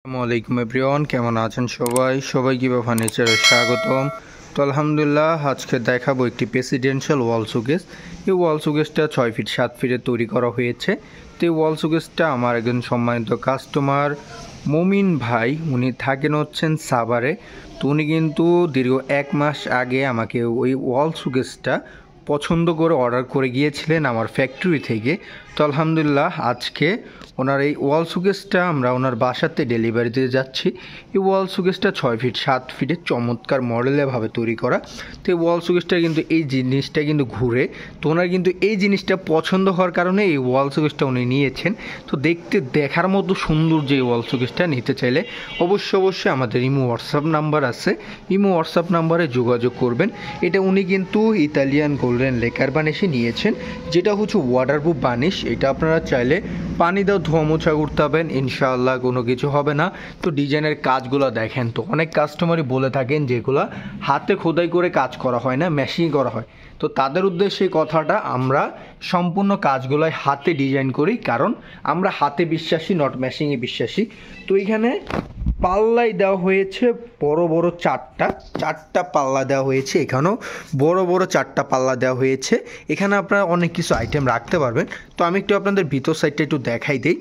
আসসালামু আলাইকুম এভরিওয়ান, কেমন আছেন সবাই? সবাইকে ফার্নিচারে স্বাগতম। তো আলহামদুলিল্লাহ, আজকে দেখাবো একটি প্রেসিডেন্সিয়াল ওয়াল শোকেস। এই ওয়াল শোকেসটা 6 ফিট 7 ফিটে তৈরি করা হয়েছে। তো এই ওয়াল শোকেসটা আমার একজন সম্মানিত কাস্টমার মমিন ভাই, উনি থাকেন হচ্ছেন সাভারে। তো উনি কিন্তু দীর্ঘ 1 মাস আগে আমাকে ওই ওয়াল শোকেসটা পছন্দ করে অর্ডার করে গিয়েছিলেন আমার ফ্যাক্টরি থেকে। তো আলহামদুলিল্লাহ, আজকে ওনার এই ওয়াল শোকেসটা আমরা ওনার বাসাতে ডেলিভারি দিতে যাচ্ছি। এই ওয়াল শোকেসটা 6 ফিট 7 ফিটের চমৎকার মডেলেরভাবে তৈরি করা। তো এই ওয়াল শোকেসটা কিন্তু এই জিনিসটা কিন্তু ঘুরে, তো ওনার কিন্তু এই জিনিসটা পছন্দ হওয়ার কারণে এই ওয়াল শোকেসটা উনি নিয়েছেন। তো দেখার মতো সুন্দর যে ওয়াল শোকেসটা নিতে চাইলে অবশ্যই আমাদের ইমো হোয়াটসঅ্যাপ নাম্বার আছে, ইমো হোয়াটসঅ্যাপ নাম্বারে যোগাযোগ করবেন। এটা উনি কিন্তু ইতালিয়ান গোল্ডেন লেকার বানিশে নিয়েছেন, যেটা হচ্ছে ওয়াটারপ্রুফ বানিশ। এটা আপনারা চাইলে পানি দাও ধোয়া মোছা করতে হবেন, ইনশাআল্লাহ কোনো কিছু হবে না। তো ডিজাইনের কাজগুলো দেখেন, তো অনেক কাস্টমারই বলে থাকেন যেগুলো হাতে খোদাই করে কাজ করা হয় না, মেশিং করা হয়। তো তাদের উদ্দেশ্যে এই কথাটা, আমরা সম্পূর্ণ কাজগুলোই হাতে ডিজাইন করি, কারণ আমরা হাতে বিশ্বাসী, নট মেশিংয়ে বিশ্বাসী। তো এখানে পাল্লাই দেওয়া হয়েছে বড় বড় চারটা পাল্লা দেওয়া হয়েছে। এখানেও বড় বড় 4টা পাল্লা দেওয়া হয়েছে। এখানে আপনারা অনেক কিছু আইটেম রাখতে পারবেন। তো আমি একটু আপনাদের ভিতর সাইডটা একটু দেখাই দিই।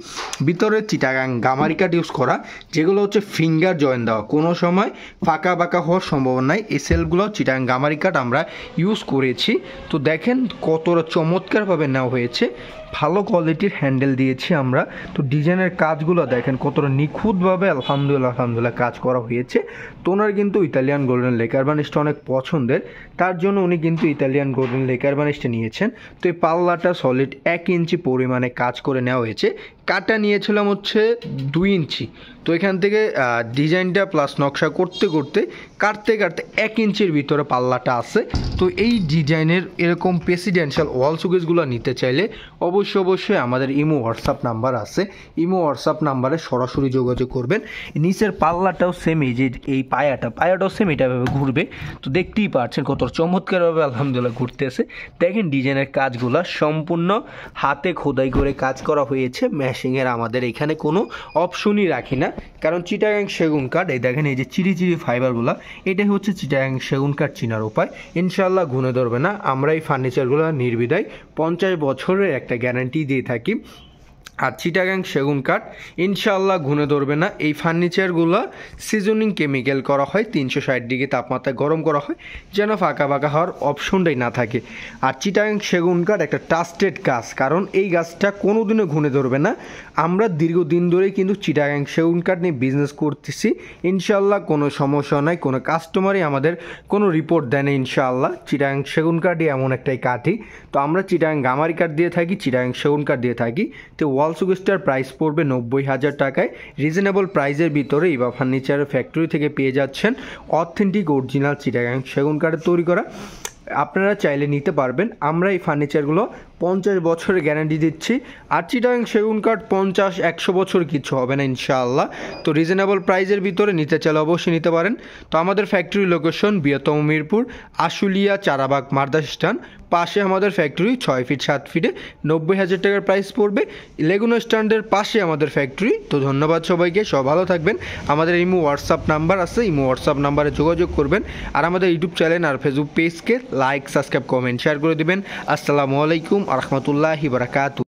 ভিতরে চিটাগাং গামারি কাঠ ইউজ করা, যেগুলো হচ্ছে ফিঙ্গার জয়েন দেওয়া, কোনো সময় ফাঁকা বাঁকা হওয়ার সম্ভাবনা নাই। এই সেলগুলো চিটাগাং গামারি কাঠ আমরা ইউজ করেছি। তো দেখেন কতটা চমৎকারভাবে নেওয়া হয়েছে, ভালো কোয়ালিটির হ্যান্ডেল দিয়েছি আমরা। তো ডিজাইনের কাজগুলো দেখেন কতটা নিখুঁতভাবে আলহামদুলিল্লাহ কাজ করা হয়েছে। তো ওনার কিন্তু ইতালিয়ান গোল্ডেন লেকার বানিশটা অনেক পছন্দের, তার জন্য উনি কিন্তু ইতালিয়ান গোল্ডেন লেকার বানিশটা নিয়েছেন। তো এই পাল্লাটা সলিড 1 ইঞ্চি পরিমাণে কাজ করে নেওয়া হয়েছে। কাটা নিয়েছিলাম হচ্ছে 2 ইঞ্চি। তো এখান থেকে ডিজাইনটা প্লাস নকশা করতে কাটতে 1 ইঞ্চির ভিতরে পাল্লাটা আছে। তো এই ডিজাইনের এরকম প্রেসিডেন্সিয়াল ওয়াল শোকেসগুলো নিতে চাইলে অবশ্যই আমাদের ইমো হোয়াটসঅ্যাপ নাম্বার আছে, ইমো হোয়াটসঅ্যাপ নাম্বারে সরাসরি যোগাযোগ করবেন। নিচের পাল্লাটাও সেম, এই যে এই পায়াটাও সেম এটাভাবে ঘুরবে। তো দেখতেই পাচ্ছেন কত চমৎকারভাবে আলহামদুলিল্লাহ ঘুরতেছে। দেখেন ডিজাইনের কাজগুলো সম্পূর্ণ হাতে খোদাই করে কাজ করা হয়েছে। মেশিংয়ের আমাদের এখানে কোনো অপশনই রাখি না, কারণ চিটাগাং সেগুন কাঠ, এই দেখেন এই যে চিরি ফাইবারগুলো, এটাই হচ্ছে চিটাগাং সেগুন কাঠ চিনার উপায়। ইনশাআল্লাহ গুনে ধরবে না। আমরা এই ফার্নিচারগুলো নির্বিধায় 50 বছরের একটা গ্যারান্টি দিয়ে থাকি। আর চিটাগাং সেগুন কাঠ ইনশাআল্লাহ গুনে ধরবে না। এই ফার্নিচারগুলো সিজনিং কেমিক্যাল করা হয়, 360 ডিগ্রি তাপমাত্রায় গরম করা হয়, যেন ফাঁকা বাঁকা হওয়ার অপশনটাই না থাকে। আর চিটাগাং সেগুন কাঠ একটা ট্রাস্টেড গাছ, কারণ এই গাছটা কোনোদিনও গুনে ধরবে না। আমরা দীর্ঘদিন ধরেই কিন্তু চিটাগাং সেগুন কাঠ নিয়ে বিজনেস করতেছি। ইনশাআল্লাহ কোনো সমস্যা নাই, কোনো কাস্টমারই আমাদের কোনো রিপোর্ট দেয় না। ইনশাআল্লাহ চিটাগাং সেগুন কাঠই এমন একটাই কাঠই। তো আমরা চিটাগাং গামারি কাঠ দিয়ে থাকি, চিটাগাং সেগুন কাঠ দিয়ে থাকি। তো ওয়াল শোকেসটার প্রাইস পড়বে 90,000 টাকায়। রিজনেবল প্রাইসের ভিতরে ইভা ফার্নিচারের ফ্যাক্টরি থেকে পেয়ে যাচ্ছেন অথেন্টিক অরিজিনাল চিটাগাং সেগুন কাঠের তৈরি করা। আপনারা চাইলে নিতে পারবেন। আমরা এই ফার্নিচারগুলো 50 বছরের গ্যারান্টি দিচ্ছি। আর চিটাগাং সেগুন কাঠ 50-100 বছর কিছু হবে না ইনশাআল্লাহ। তো রিজনেবল প্রাইসের ভিতরে নিতে চাইলে অবশ্যই নিতে পারেন। তো আমাদের ফ্যাক্টরি লোকেশন বৃহত্তম মিরপুর, আশুলিয়া, চারাবাগ, মার্দাস স্ট্যান্ড পাশে আমাদের ফ্যাক্টরি। 6 ফিট 7 ফিটে 90,000 টাকার প্রাইস পড়বে। লেগুনা স্ট্যান্ডের পাশে আমাদের ফ্যাক্টরি। তো ধন্যবাদ সবাইকে, সব ভালো থাকবেন। আমাদের ইমো হোয়াটসঅ্যাপ নাম্বার আছে, ইমো হোয়াটসঅ্যাপ নাম্বারে যোগাযোগ করবেন। আর আমাদের ইউটিউব চ্যানেল আর ফেসবুক পেজকে লাইক, সাবস্ক্রাইব, কমেন্ট, শেয়ার করে দেবেন। আসসালামু আলাইকুম আ রহমতুল্লাহি বারাকাতুহু।